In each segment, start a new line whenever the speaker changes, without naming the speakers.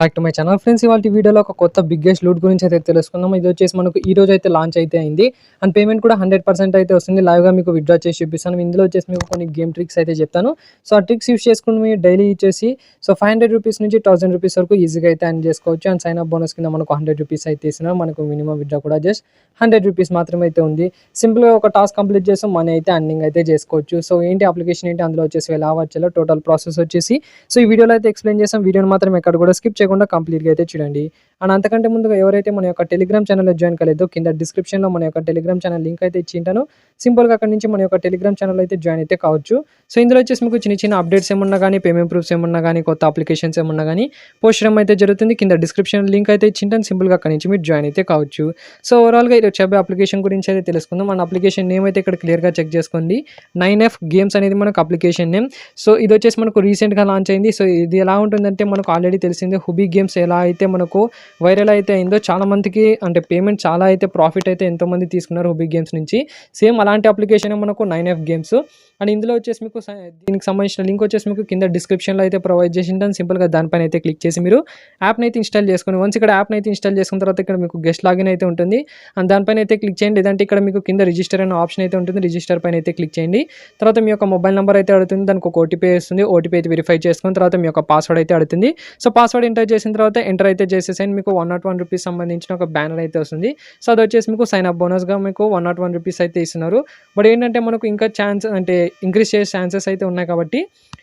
Back to my channel friends. ఇవాళ వీడియోలో ఒక కొత్త బిగ్గెస్ట్ లూట్ గురించి అయితే తెలుసుకుందాం. ఇది వచ్చేసి మనకు ఈ రోజు అయితే లాంచ్ అయితే అయింది అండ్ పేమెంట్ కూడా 100% అయితే వస్తుంది. లైవ్గా మీకు విత్డ్రా చేసి చూపిస్తాను. ఇందులో వచ్చేసి మీకు కొన్ని గేమ్ ట్రిక్స్ అయితే చెప్తాను. సో ఆ ట్రిక్స్ యూస్ చేసుకుని మీరు డైలీ వచ్చేసి సో 500 రూపీస్ నుంచి 1000 రూపీస్ వరకు ఈజీగా అయితే అర్న్ చేసుకోవచ్చు. అండ్ సైన్ అప్ బోనస్ కింద మనకు 100 రూపీస్ అయితే ఇస్తున్నారు. మనకు మినిమం విత్డ్రా కూడా జస్ట్ 100 రూపీస్ మాత్రమే అయితే ఉంది. సింపుల్గా ఒక టాస్క్ కంప్లీట్ చేస్తాం, మనీ అయితే అర్నింగ్ అయితే చేసుకోవచ్చు. సో ఏంటి అప్లికేషన్ ఏంటి, అందులో వచ్చేసి ఎలా వచ్చేలో టోటల్ ప్రాసెస్ వచ్చేసి సో ఈ వీడియోలో అయితే ఎక్స్ప్లెయిన్ చేస్తాం. వీడియోని మాత్రం ఎక్కడ కూడా స్కిప్ చేయకుండా కంప్లీట్గా అయితే చూడండి. అండ్ అంతకంటే ముందుగా ఎవరైతే మన యొక్క టెలిగ్రామ్ ఛానల్లో జాయిన్ కాలేదో కింద డిస్క్రిప్షన్లో మన యొక్క టెలిగ్రామ్ ఛానల్ లింక్ అయితే ఇచ్చింటాను. సింపుల్గా అక్కడ నుంచి మన యొక్క టెలిగ్రామ్ ఛానల్ అయితే జాయిన్ అయితే కావచ్చు. సో ఇందులో వచ్చేసి మీకు చిన్న చిన్న అప్డేట్స్ ఏమన్నా కానీ, పేమెంట్ ప్రూఫ్స్ ఏమన్నా కానీ, కొత్త అప్లికేషన్స్ ఏమన్నా కానీ పోస్ట్ చేయడం అయితే జరుగుతుంది. కింద డిస్క్రిప్షన్ లింక్ అయితే ఇచ్చింటాను. సింపుల్గా అక్కడ నుంచి మీరు జాయిన్ అయితే కావచ్చు. సో ఓవరాల్గా ఇది వచ్చే అప్లికేషన్ గురించి అయితే తెలుసుకుందాం. మన అప్లికేషన్ నేమ్ అయితే ఇక్కడ క్లియర్గా చెక్ చేసుకోండి. 9F గేమ్స్ అనేది మనకు అప్లికేషన్ నేమ్. సో ఇది వచ్చేసి మనకు రీసెంట్గా లాంచ్ అయింది. సో ఇది ఎలా ఉంటుందంటే మనకు ఆల్రెడీ తెలిసిందే హుబీ గేమ్స్ ఎలా అయితే మనకు వైరల్ అయితే అయిందో, చాలా మందికి అంటే పేమెంట్ చాలా అయితే ప్రాఫిట్ అయితే ఎంతోమంది తీసుకున్నారు హుబీ గేమ్స్ నుంచి. సేమ్ అలాంటి అప్లికేషన్ మనకు 9F గేమ్స్. అండ్ ఇందులో వచ్చేసి మీకు దీనికి సంబంధించిన లింక్ వచ్చేసి మీకు కింద డిస్క్రిప్షన్లో అయితే ప్రొవైడ్ చేసి ఉంటాను. సింపుల్గా దానిపైన అయితే క్లిక్ చేసి మీరు యాప్ని అయితే ఇన్స్టాల్ చేసుకుని వన్స్ ఇక్కడ యాప్ని అయితే ఇన్స్టాల్ చేసుకున్న తర్వాత ఇక్కడ మీకు గెస్ట్ లాగిన్ అయితే ఉంటుంది. అండ్ దానిపైన అయితే క్లిక్ చేయండి. లేదంటే ఇక్కడ మీకు కింద రిజిస్టర్ అనే ఆప్షన్ అయితే ఉంటుంది. రిజిస్టర్ పైన అయితే క్లిక్ చేయండి. తర్వాత మీ యొక్క మొబైల్ నెంబర్ అయితే అడుగుతుంది. దానికి ఒక ఓటీపీ వస్తుంది. ఓటీపీ అయితే వెరిఫై చేసుకున్న తర్వాత మీ యొక్క పాస్వర్డ్ అయితే అడుగుతుంది. సో పాస్వర్డ్ ఎంటర్ చేసిన తర్వాత ఎంటర్ అయితే చేసేసాను. మీకు 101 రూపీస్ సంబంధించిన ఒక బ్యానర్ అయితే వస్తుంది. సో అది వచ్చేసి మీకు సైన్ అప్ బోనస్గా మీకు 101 రూపీస్ అయితే ఇస్తున్నారు. బట్ ఏంటంటే మనకు ఇంకా ఛాన్స్ అంటే ఇంక్రీజ్ చేసే ఛాన్సెస్ అయితే ఉన్నాయి కాబట్టి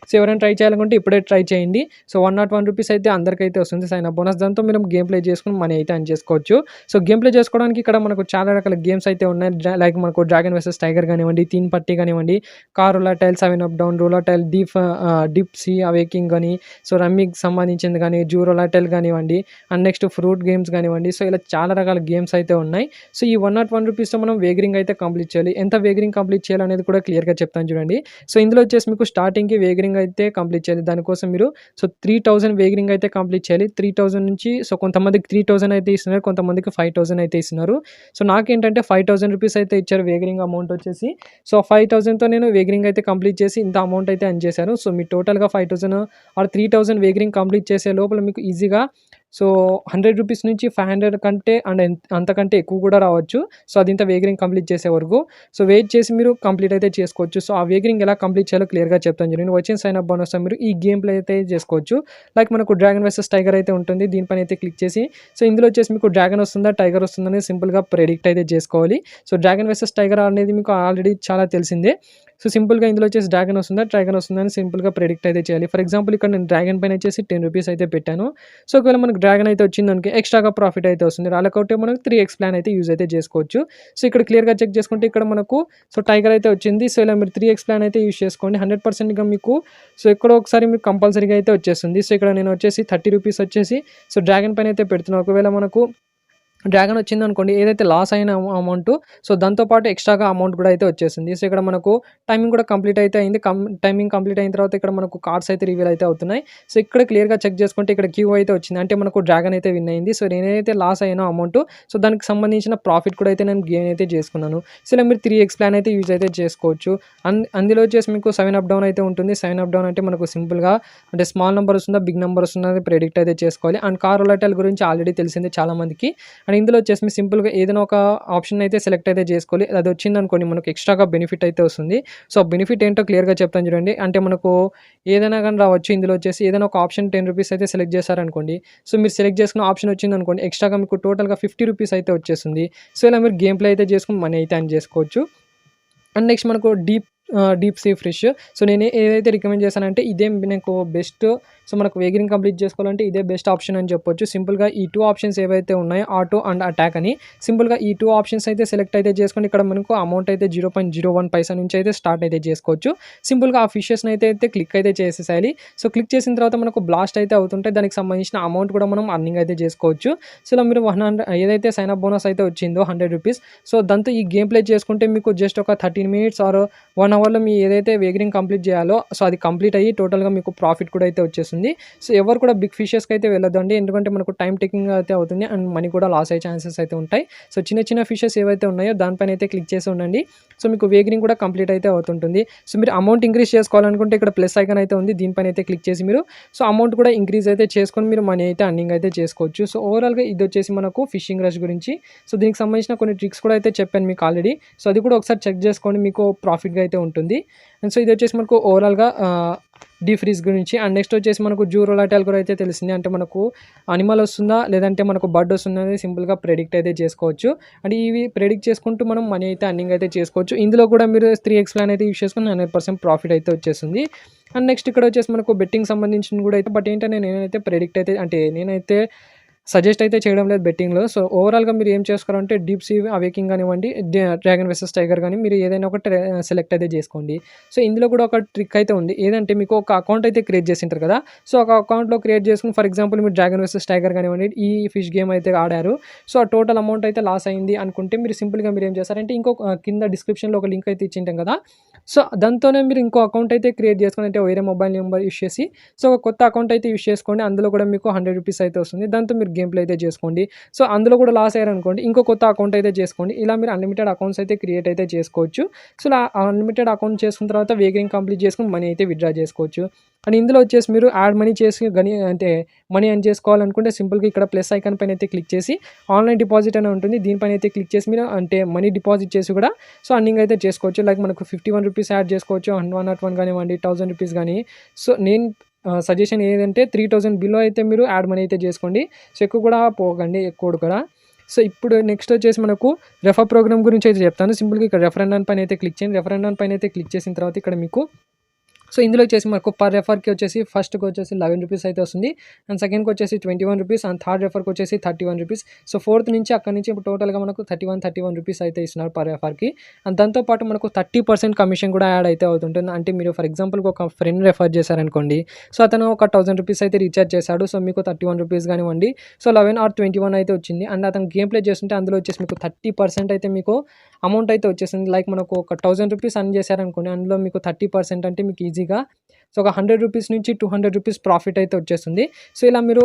సో ఎవరైనా ట్రై చేయాలనుకుంటే ఇప్పుడే ట్రై చేయండి. సో 101 రూపీస్ అయితే అందరికైతే వస్తుంది సైన్ అప్ బోనస్. దాంతో మీరు గేమ్ ప్లే చేసుకుని మనీ అయితే అర్న్ చేసుకోవచ్చు. సో గేమ్ ప్లే చేసుకోవడానికి ఇక్కడ మనకు చాలా రకాల గేమ్స్ అయితే ఉన్నాయి. లైక్ మనకు డ్రాగన్ వర్సెస్ టైగర్ కానివ్వండి, తీన్ పట్టి కానివ్వండి, car roulette, 7 up down roulette, deep sea awakening కానీ, సో రమ్మికి సంబంధించింది కానీ, జూ రూలటైల్ కానివ్వండి, అండ్ నెక్స్ట్ ఫ్రూట్ గేమ్స్ కానివ్వండి. సో ఇలా చాలా రకాల గేమ్స్ అయితే ఉన్నాయి. సో ఈ 101 రూపీస్తో మనం వేగరింగ్ అయితే కంప్లీట్ చేయాలి. ఎంత వేగరింగ్ కంప్లీట్ చేయాలనేది కూడా క్లియర్గా చెప్తాను చూడండి. సో ఇందులో వచ్చేసి మీకు స్టార్టింగ్కి వేగరింగ్ అయితే కంప్లీట్ చేయాలి. దానికోసం మీరు సో 3000 వేగరింగ్ అయితే కంప్లీట్ చేయాలి. 3000 నుంచి సో కొంతమందికి 3000 అయితే ఇస్తున్నారు, కొంతమందికి 5000 అయితే ఇస్తున్నారు. సో నాకేంటంటే 5000 రూపీస్ అయితే ఇచ్చారు వేగరింగ్ అమౌంట్ వచ్చేసి. సో 5000తో నేను వేగరింగ్ అయితే కంప్లీట్ చేసి ఇంత అమౌంట్ అయితే అర్న్ చేశాను. సో మీ టోటల్గా 5000 ఆర్ 3000 వేగరింగ్ కంప్లీట్ చేసే లోపల మీకు ఈజీగా సో 100 రూపీస్ నుంచి 500 కంటే అండ్ అంతకంటే ఎక్కువ కూడా రావచ్చు. సో అది ఇంత వేగరింగ్ కంప్లీట్ చేసే వరకు సో వెయిట్ చేసి మీరు కంప్లీట్ అయితే చేసుకోవచ్చు. సో ఆ వేగరింగ్ ఎలా కంప్లీట్ చేయాలో క్లియర్గా చెప్తాను జరిగింది. వచ్చిన సైన్ అప్ బోనస్ మీరు ఈ గేమ్ ప్లే అయితే చేసుకోవచ్చు. లైక్ మనకు డ్రాగన్ వర్సెస్ టైగర్ అయితే ఉంటుంది. దీనిపైన అయితే క్లిక్ చేసి సో ఇందులో వచ్చేసి మీకు డ్రాగన్ వస్తుందా టైగర్ వస్తుందా అనేది సింపుల్గా ప్రెడిక్ట్ అయితే చేసుకోవాలి. సో డ్రాగన్ వర్సెస్ టైగర్ అనేది మీకు ఆల్రెడీ చాలా తెలిసిందే. సో సింపుల్గా ఇందులో వచ్చేసి డ్రాగన్ వస్తుందా టైగర్ వస్తుందా అని సింపుల్గా ప్రెడిక్ట్ అయితే చేయాలి. ఫర్ ఎగ్జాంపుల్ ఇక్కడ నేను డ్రాగన్ పైన వచ్చేసి 10 రూపీస్ అయితే పెట్టాను. సో ఒకవేళ మనకు డ్రాగన్ అయితే వచ్చింది అనుకో ఎక్స్ట్రాగా ప్రాఫిట్ అయితే వస్తుంది. రాలేకపోతే మనకు 3x ప్లాన్ అయితే యూజ్ అయితే చేసుకోవచ్చు. సో ఇక్కడ క్లియర్గా చెక్ చేసుకుంటే ఇక్కడ మనకు సో టైగర్ అయితే వచ్చింది. సో ఇలా మీరు 3x ప్లాన్ అయితే యూజ్ చేసుకోండి. 100%గా మీకు సో ఎక్కడో ఒకసారి మీకు కంపల్సరీగా అయితే వచ్చేస్తుంది. సో ఇక్కడ నేను వచ్చేసి 30 రూపీస్ వచ్చేసి సో డ్రాగన్ పైన అయితే పెడుతున్నాను. ఒకవేళ మనకు డ్రాగన్ వచ్చింది అనుకోండి, ఏదైతే లాస్ అయిన అమౌంట్ సో దాంతోపాటు ఎక్స్ట్రాగా అమౌంట్ కూడా అయితే వచ్చేసింది. సో ఇక్కడ మనకు టైమింగ్ కూడా కంప్లీట్ అయితే అయింది. టైమింగ్ కంప్లీట్ అయిన తర్వాత ఇక్కడ మనకు కార్డ్స్ అయితే రివీల్ అయితే అవుతున్నాయి. సో ఇక్కడ క్లియర్గా చెక్ చేసుకుంటే ఇక్కడ క్యూ అయితే వచ్చింది, అంటే మనకు డ్రాగన్ అయితే విన్ అయింది. సో నేనైతే లాస్ అయినా అమౌంట్ సో దానికి సంబంధించిన ప్రాఫిట్ కూడా అయితే నేను గెయిన్ అయితే చేసుకున్నాను. సో ఇలా మీరు 3x ప్లాన్ అయితే యూజ్ అయితే చేసుకోవచ్చు. అందులో వచ్చేసి మీకు 7 అప్ డౌన్ అయితే ఉంటుంది. 7 అప్ డౌన్ అంటే మనకు సింపుల్గా అంటే స్మాల్ నెంబర్ వస్తుందా బిగ్ నెంబర్ వస్తుందా అది ప్రెడిక్ట్ అయితే చేసుకోవాలి. అండ్ కార్ రూలటైల్ గురించి ఆల్రెడీ తెలిసిందే చాలా మందికి. అండ్ ఇందులో వచ్చేసి మీ సింపుల్గా ఏదైనా ఒక ఆప్షన్ అయితే సెలెక్ట్ అయితే చేసుకోవాలి. అది వచ్చింది అనుకోండి మనకు ఎక్స్ట్రాగా బెనిఫిట్ అయితే వస్తుంది. సో బెనిఫిట్ ఏంటో క్లియర్గా చెప్తాను చూడండి. అంటే మనకు ఏదైనా కానీ రావచ్చు. ఇందులో వచ్చేసి ఏదైనా ఒక ఆప్షన్ 10 రూపీస్ అయితే సెలెక్ట్ చేశారనుకోండి. సో మీరు సెలెక్ట్ చేసుకున్న ఆప్షన్ వచ్చింది అనుకోండి ఎక్స్ట్రాగా మీకు టోటల్గా 50 రూపీస్ అయితే వచ్చేస్తుంది. సో ఇలా మీరు గేమ్ ప్లే అయితే చేసుకుని మనీ అయితే అర్న్ చేసుకోవచ్చు. అండ్ నెక్స్ట్ మనకు డీప్ సీ ఫిష్. సో నేను ఏదైతే రికమెండ్ చేశానంటే ఇదే నాకు బెస్ట్. సో మనకు వేగరింగ్ కంప్లీట్ చేసుకోవాలంటే ఇదే బెస్ట్ ఆప్షన్ అని చెప్పొచ్చు. సింపుల్గా ఈ 2 ఆప్షన్స్ ఏవైతే ఉన్నాయో ఆటో అండ్ అటాక్ అని సింపుల్గా ఈ 2 ఆప్షన్స్ అయితే సెలెక్ట్ అయితే చేసుకొని ఇక్కడ మనకు అమౌంట్ అయితే 0.01 పైసా నుంచి అయితే స్టార్ట్ అయితే చేసుకోవచ్చు. సింపుల్గా ఆ ఫిషెస్ని అయితే క్లిక్ అయితే చేసేసాలి. సో క్లిక్ చేసిన తర్వాత మనకు బ్లాస్ట్ అయితే అవుతుంటే దానికి సంబంధించిన అమౌంట్ కూడా మనం అర్నింగ్ అయితే చేసుకోవచ్చు. సో ఇలా మీరు 100 ఏదైతే సైన్ అప్ బోనస్ అయితే వచ్చిందో 100 రూపీస్ సో దాంతో ఈ గేమ్ ప్లే చేసుకుంటే మీకు జస్ట్ ఒక 13 మినిట్స్ ఆర్ 1 అవర్లో మీ ఏదైతే వేగరింగ్ కంప్లీట్ చేయాలో సో అది కంప్లీట్ అయ్యి టోటల్గా మీకు ప్రాఫిట్ కూడా అయితే వచ్చేస్తుంది. సో ఎవరు కూడా బిగ్ ఫిషెస్కి అయితే వెళ్ళొద్దండి, ఎందుకంటే మనకు టైం టేకింగ్ అయితే అవుతుంది అండ్ మనీ కూడా లాస్ అయ్యే ఛాన్సెస్ అయితే ఉంటాయి. సో చిన్న చిన్న ఫిషెస్ ఏవైతే ఉన్నాయో దానిపైన అయితే క్లిక్ చేసి ఉండండి. సో మీకు వేగరింగ్ కూడా కంప్లీట్ అయితే అవుతుంటుంది. సో మీరు అమౌంట్ ఇంక్రీజ్ చేసుకోవాలనుకుంటే ఇక్కడ ప్లస్ ఐకాన్ అయితే ఉంది, దీనిపైన అయితే క్లిక్ చేసి మీరు సో అమౌంట్ కూడా ఇంక్రీజ్ అయితే చేసుకొని మీరు మనీ అయితే అర్నింగ్ అయితే చేసుకోవచ్చు. సో ఓవరాల్గా ఇది వచ్చేసి మనకు ఫిషింగ్ రష్ గురించి. సో దీనికి సంబంధించిన కొన్ని ట్రిక్స్ కూడా అయితే చెప్పాను మీకు ఆల్రెడీ. సో అది కూడా ఒకసారి చెక్ చేసుకోండి, మీకు ప్రాఫిట్గా అయితే ఉంటుంది. అండ్ సో ఇది వచ్చేసి మనకు ఓవరాల్గా డీప్ ఫ్రీజ్ గురించి. అండ్ నెక్స్ట్ వచ్చేసి మనకు జూ రోలాటైల్ కూడా అయితే తెలిసింది, అంటే మనకు అనిమల్ వస్తుందా లేదంటే మనకు బర్డ్ వస్తుందా అనేది సింపుల్గా ప్రెడిక్ట్ అయితే చేసుకోవచ్చు. అండ్ ఇవి ప్రెడిక్ట్ చేసుకుంటూ మనం మనీ అయితే అర్నింగ్ అయితే చేసుకోవచ్చు. ఇందులో కూడా మీరు 3x ప్లాన్ అయితే యూస్ చేసుకుని 100% ప్రాఫిట్ అయితే వచ్చేస్తుంది. అండ్ నెక్స్ట్ ఇక్కడ వచ్చేసి మనకు బెట్టింగ్ సంబంధించిన కూడా అయితే, బట్ ఏంటంటే నేనైతే ప్రెడిక్ట్ అయితే అంటే నేనైతే సజెస్ట్ అయితే చేయడం లేదు బెట్టింగ్లో. సో ఓవరాల్గా మీరు ఏం చేసుకోవాలంటే డీప్ సీ అవేకింగ్ కానివ్వండి, డ్రాగన్ వర్సెస్ టైగర్ కానీ మీరు ఏదైనా ఒకటి సెలెక్ట్ అయితే చేసుకోండి. సో ఇందులో కూడా ఒక ట్రిక్ అయితే ఉంది, ఏదంటే మీకు ఒక అకౌంట్ అయితే క్రియేట్ చేసింటారు కదా. సో ఒక అకౌంట్లో క్రియేట్ చేసుకుని ఫర్ ఎగ్జాంపుల్ మీరు డ్రాగన్ వర్సెస్ టైగర్ కానివ్వండి ఈ ఫిష్ గేమ్ అయితే ఆడారు. సో ఆ టోటల్ అమౌంట్ అయితే లాస్ అయింది అనుకుంటే మీరు సింపుల్గా మీరు ఏం చేస్తారంటే కింద డిస్క్రిప్షన్లో ఒక లింక్ అయితే ఇచ్చింటాం కదా. సో దాంతోనే మీరు ఇంకో అకౌంట్ అయితే క్రియేట్ చేసుకుని, అంటే వేరే మొబైల్ నెంబర్ యూస్ చేసి సో ఒక కొత్త అకౌంట్ అయితే యూస్ చేసుకోండి. అందులో కూడా మీకు 100 రూపీస్ అయితే వస్తుంది. దాంతో మీరు గేమ్ ప్లే అయితే చేసుకోండి. సో అందులో కూడా లాస్ అయ్యారనుకోండి ఇంకో కొత్త అకౌంట్ అయితే చేసుకోండి. ఇలా మీరు అన్లిమిటెడ్ అకౌంట్స్ అయితే క్రియేట్ అయితే చేసుకోవచ్చు. సో అన్లిమిటెడ్ అకౌంట్ చేసుకున్న తర్వాత వేగరింగ్ కంప్లీట్ చేసుకుని మనీ అయితే విత్డ్రా చేసుకోవచ్చు. అండ్ ఇందులో వచ్చేసి మీరు యాడ్ మనీ చేసి అంటే మనీ ఎర్న్ చేసుకోవాలనుకుంటే సింపుల్గా ఇక్కడ ప్లస్ ఐకాన్ పైన అయితే క్లిక్ చేసి ఆన్లైన్ డిపాజిట్ అని ఉంటుంది, దీనిపైన అయితే క్లిక్ చేసి మీరు అంటే మనీ డిపాజిట్ చేసి కూడా సో అర్నింగ్ అయితే చేసుకోవచ్చు. లైక్ మనకు 51 రూపీస్ యాడ్ చేసుకోవచ్చు, 101 కానివ్వండి, 1000 రూపీస్ కానీ. సో నేను సజెషన్ ఏదంటే 3000 బిలో అయితే మీరు యాడ్ మనీ అయితే చేసుకోండి. సో ఎక్కువ కూడా పోకండి, ఎక్కువ కూడా. సో ఇప్పుడు నెక్స్ట్ వచ్చేసి మనకు రెఫర్ ప్రోగ్రామ్ గురించి అయితే చెప్తాను. సింపుల్గా ఇక్కడ రెఫరెండన్ పైన అయితే క్లిక్ చేయండి. రెఫరెండన్ పైన అయితే క్లిక్ చేసిన తర్వాత ఇక్కడ మీకు సో ఇందులో వచ్చేసి మనకు పర్ రెఫర్కి వచ్చేసి ఫస్ట్కి వచ్చేసి 11 రూపీస్ అయితే వస్తుంది, అండ్ సెకండ్కి వచ్చేసి 21 రూపీస్, అండ్ థర్డ్ రెఫర్కి వచ్చేసి 31 రూపీస్. సో ఫోర్త్ నుంచి అక్కడ నుంచి ఇప్పుడు టోటల్గా మనకు 31 రూపీస్ అయితే ఇస్తున్నారు పర్ రెఫర్కి. అండ్ దాంతోపాటు మనకు 30% కమిషన్ కూడా యాడ్ అయితే అవుతుంటుంది. అంటే మీరు ఫర్ ఎగ్జాంపుల్గా ఒక ఫ్రెండ్ రెఫర్ చేశారనుకోండి, సో అతను ఒక 1000 రూపీస్ అయితే రీఛార్జ్ చేశాడు. సో మీకు 31 రూపీస్ కానివ్వండి, సో 11 or 21 అయితే వచ్చింది. అండ్ అతను గేమ్ ప్లే చేస్తుంటే అందులో వచ్చేసి మీకు 30% అయితే మీకు అమౌంట్ అయితే వచ్చేసింది. లైక్ మనకు ఒక 1000 రూపీస్ అర్న్ చేశారనుకోండి, అందులో మీకు 30% అంటే మీకు ఈజీగా సో ఒక 100 రూపీస్ నుంచి 200 రూపీస్ ప్రాఫిట్ అయితే వచ్చేస్తుంది. సో ఇలా మీరు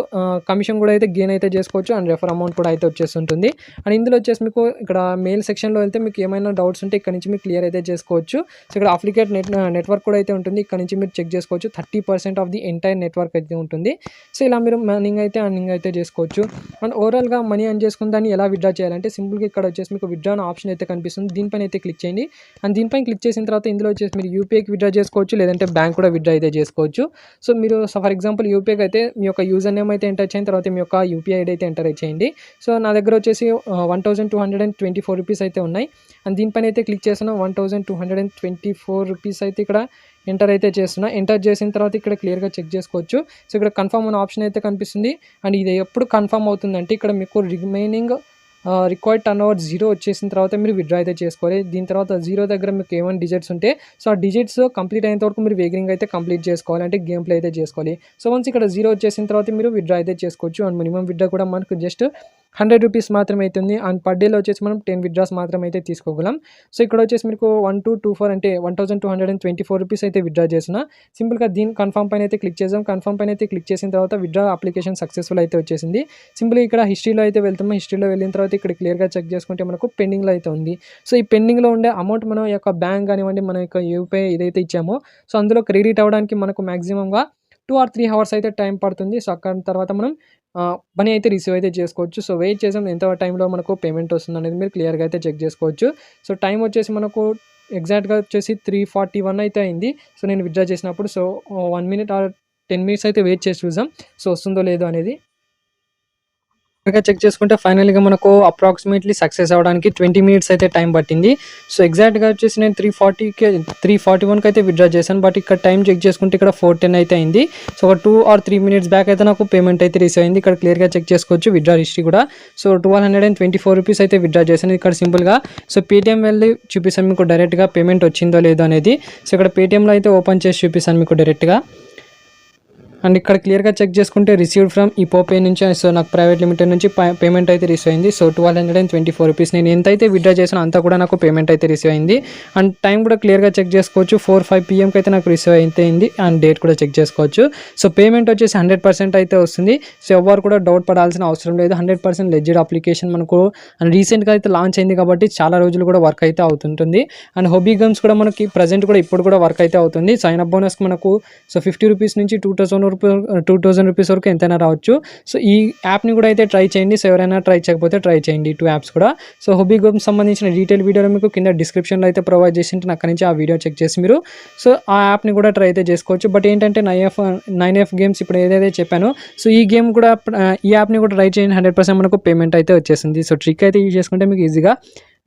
కమిషన్ కూడా అయితే గెయిన్ అయితే చేసుకోవచ్చు, అండ్ రెఫర్ అమౌంట్ కూడా అయితే వచ్చేస్తుంటుంది. అండ్ ఇందులో వచ్చేసి మీకు ఇక్కడ మెయిల్ సెక్షన్లో వెళ్తే మీకు ఏమైనా డౌట్స్ ఉంటే ఇక్కడ నుంచి మీరు క్లియర్ అయితే చేసుకోవచ్చు. సో ఇక్కడ అఫ్లికేట్ నెట్వర్క్ కూడా అయితే ఉంటుంది, ఇక్కడ నుంచి మీరు చెక్ చేసుకోవచ్చు. 30% ఆఫ్ ది ఎంటైర్ నెట్వర్క్ అయితే ఉంటుంది. సో ఇలా మీరు మనీ అయితే అర్నింగ్ అయితే చేసుకోవచ్చు. అండ్ ఓవరాల్గా మనీ అర్న్ చేసుకుని దాన్ని ఎలా విత్డ్రా చేయాలంటే సింపుల్గా ఇక్కడ వచ్చేసి మీకు విత్డ్రా అనే ఆప్షన్ అయితే కనిపిస్తుంది, దీనిపైన అయితే క్లిక్ చేయండి. అండ్ దీనిపైన క్లిక్ చేసిన తర్వాత ఇందులో వచ్చేసి మీరు యూపీఐకి విత్డ్రా చేసుకోవచ్చు, లేదంటే బ్యాంక్ కూడా విత్డ్రా అయితే చేసుకోవచ్చు. సో మీరు ఫర్ ఎగ్జాంపుల్ యూపీఐకి అయితే మీ యొక్క యూజర్ నేమ్ అయితే ఎంటర్ చేసిన తర్వాత మీ యొక్క యూపీఐ ఐడి అయితే ఎంటర్ చేయండి. సో నా దగ్గర వచ్చేసి 1224 రూపీస్ అయితే ఉన్నాయి. అండ్ దీనిపైన అయితే క్లిక్ చేస్తున్నా 1224 రూపీస్ అయితే ఇక్కడ ఎంటర్ అయితే చేస్తున్నా. ఎంటర్ చేసిన తర్వాత ఇక్కడ క్లియర్గా చెక్ చేసుకోవచ్చు. సో ఇక్కడ కన్ఫర్మ్ అనే ఆప్షన్ అయితే కనిపిస్తుంది. అండ్ ఇది ఎప్పుడు కన్ఫర్మ్ అవుతుందంటే ఇక్కడ మీకు రిమైనింగ్ రిక్వైర్డ్ టర్న్ ఓవర్ 0 వచ్చేసిన తర్వాత మీరు విత్డ్రా అయితే చేసుకోవాలి. దీని తర్వాత 0 దగ్గర మీకు ఏమైనా డిజిట్స్ ఉంటే సో ఆ డిజిట్స్ కంప్లీట్ అయినంత వరకు మీరు వేగరింగ్ అయితే కంప్లీట్ చేసుకోవాలి, అంటే గేమ్ ప్లే అయితే చేసుకోవాలి. సో వన్స్ ఇక్కడ 0 వచ్చేసిన తర్వాత మీరు విత్డ్రా అయితే చేసుకోవచ్చు. అండ్ మినిమం విత్డ్రా కూడా మనకు జస్ట్ 100 రూపీస్ మాత్రమే అవుతుంది. అండ్ పర్ డేలో వచ్చేసి మనం 10 విత్డ్రాస్ మాత్రమే అయితే తీసుకోగలం. సో ఇక్కడ వచ్చేసి మీకు 1224 అంటే 1224 రూపీస్ అయితే విత్డ్రా చేసిన. సింపుల్గా దీని కన్ఫర్మ్ పైన అయితే క్లిక్ చేద్దాం. కన్ఫర్మ్ పైన అయితే క్లిక్ చేసిన తర్వాత విత్డ్రా అప్లికేషన్ సక్సెస్ఫుల్ అయితే వచ్చేసింది. సింపుల్గా ఇక్కడ హిస్టరీలో అయితే వెళ్తాము. హిస్టరీలో వెళ్ళిన తర్వాత ఇక్కడ క్లియర్గా చెక్ చేసుకుంటే మనకు పెండింగ్లో అయితే ఉంది. సో ఈ పెండింగ్లో ఉండే అమౌంట్ మన యొక్క బ్యాంక్ కానివ్వండి, మన యొక్క యూపీఐ ఏదైతే ఇచ్చామో సో అందులో క్రెడిట్ అవ్వడానికి మనకు మ్యాక్సిమంగా 2 or 3 అవర్స్ అయితే టైం పడుతుంది. సో అక్కడ తర్వాత మనం మనీ అయితే రిసీవ్ అయితే చేసుకోవచ్చు. సో వెయిట్ చేసాం ఎంత టైంలో మనకు పేమెంట్ వస్తుంది అనేది మీరు క్లియర్గా అయితే చెక్ చేసుకోవచ్చు. సో టైం వచ్చేసి మనకు ఎగ్జాక్ట్గా వచ్చేసి 3:41 అయితే అయింది. సో నేను విత్డ్రా చేసినప్పుడు. సో 1 minute or 10 minutes అయితే వెయిట్ చేసి చూద్దాం సో వస్తుందో లేదో అనేది. చెక్ చేసుకుంటే ఫైనల్గా మనకు అప్రాక్సిమేట్లీ సక్సెస్ అవ్వడానికి 20 minutes అయితే టైం పట్టింది. సో ఎగ్జాక్ట్గా వచ్చేసి నేను 341కి అయితే విత్డ్రా చేశాను. బట్ ఇక్కడ టైం చెక్ చేసుకుంటే ఇక్కడ 4:10 అయితే అయింది. సో ఒక 2 or 3 minutes బ్యాక్ అయితే నాకు పేమెంట్ అయితే రిసీవ్ అయింది. ఇక్కడ క్లియర్గా చెక్ చేసుకోవచ్చు విత్డ్రా హిస్టరీ కూడా. సో 1224 రూపీస్ అయితే విత్డ్రా చేశాను. ఇక్కడ సింపుల్గా సో పేటీఎం వెళ్ళి చూపిస్తాను మీకు డైరెక్ట్గా పేమెంట్ వచ్చిందో లేదో అనేది. సో ఇక్కడ పేటీఎంలో అయితే ఓపెన్ చేసి చూపిస్తాను మీకు డైరెక్ట్గా. అండ్ ఇక్కడ క్లియర్గా చెక్ చేసుకుంటే రిసీవ్డ్ ఫ్రమ్ ఇపోపే నుంచి సో నాకు ప్రైవేట్ లిమిటెడ్ నుంచి పేమెంట్ అయితే రిసీవ్ అయింది. సో 1224 రూపీస్ నేను ఎంతైతే విత్డ్రా చేసానో అంతా కూడా నాకు పేమెంట్ అయితే రిసీవ్ అయింది. అండ్ టైం కూడా క్లియర్గా చెక్ చేసుకోవచ్చు. 4-5 PMకి అయితే నాకు రిసీవ్ అయితే అయింది. అండ్ డేట్ కూడా చెక్ చేసుకోవచ్చు. సో పేమెంట్ వచ్చేసి 100% అయితే వస్తుంది. సో ఎవరు కూడా డౌట్ పడాల్సిన అవసరం లేదు. 100% లెజిట్ అప్లికేషన్ మనకు అండ్ రీసెంట్గా అయితే లాంచ్ అయింది కాబట్టి చాలా రోజులు కూడా వర్క్ అయితే అవుతుంటుంది. అండ్ హోబీ గేమ్స్ కూడా మనకి ప్రజెంట్ కూడా ఇప్పుడు కూడా వర్క్ అయితే అవుతుంది. సైన్ అప్ బోనస్కి మనకు సో 50 రూపీస్ నుంచి 2000 రూపీస్ వరకు ఎంతైనా రావచ్చు. సో ఈ యాప్ని కూడా అయితే ట్రై చేయండి. సో ఎవరైనా ట్రై చేయకపోతే ట్రై చేయండి 2 యాప్స్ కూడా. సో హోబీ గేమ్స్ సంబంధించిన డీటెయిల్ వీడియోలో మీకు కింద డిస్క్రిప్షన్లో అయితే ప్రొవైడ్ చేసింటే అక్కడి నుంచి ఆ వీడియో చెక్ చేసి మీరు సో ఆ యాప్ని కూడా ట్రై అయితే చేసుకోవచ్చు. బట్ ఏంటంటే 9F గేమ్స్ ఇప్పుడు ఏదైతే చెప్పానో సో ఈ గేమ్ కూడా ఈ యాప్ని కూడా ట్రై చేయండి. 100% మనకు పేమెంట్ అయితే వచ్చేసింది. సో ట్రిక్ అయితే యూజ్ చేసుకుంటే మీకు ఈజీగా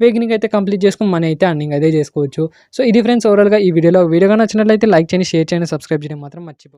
వేగినింగ్ అయితే కంప్లీట్ చేసుకుని మనీ అయితే అర్నింగ్ అయితే చేసుకోవచ్చు. సో ఇది ఫ్రెండ్స్ ఓవరాల్గా ఈ వీడియో నచ్చినట్లయితే లైక్ చేయండి, షేర్ చేయండి, సబ్స్క్రైబ్ చేయడం మాత్రం మర్చిపోకండి.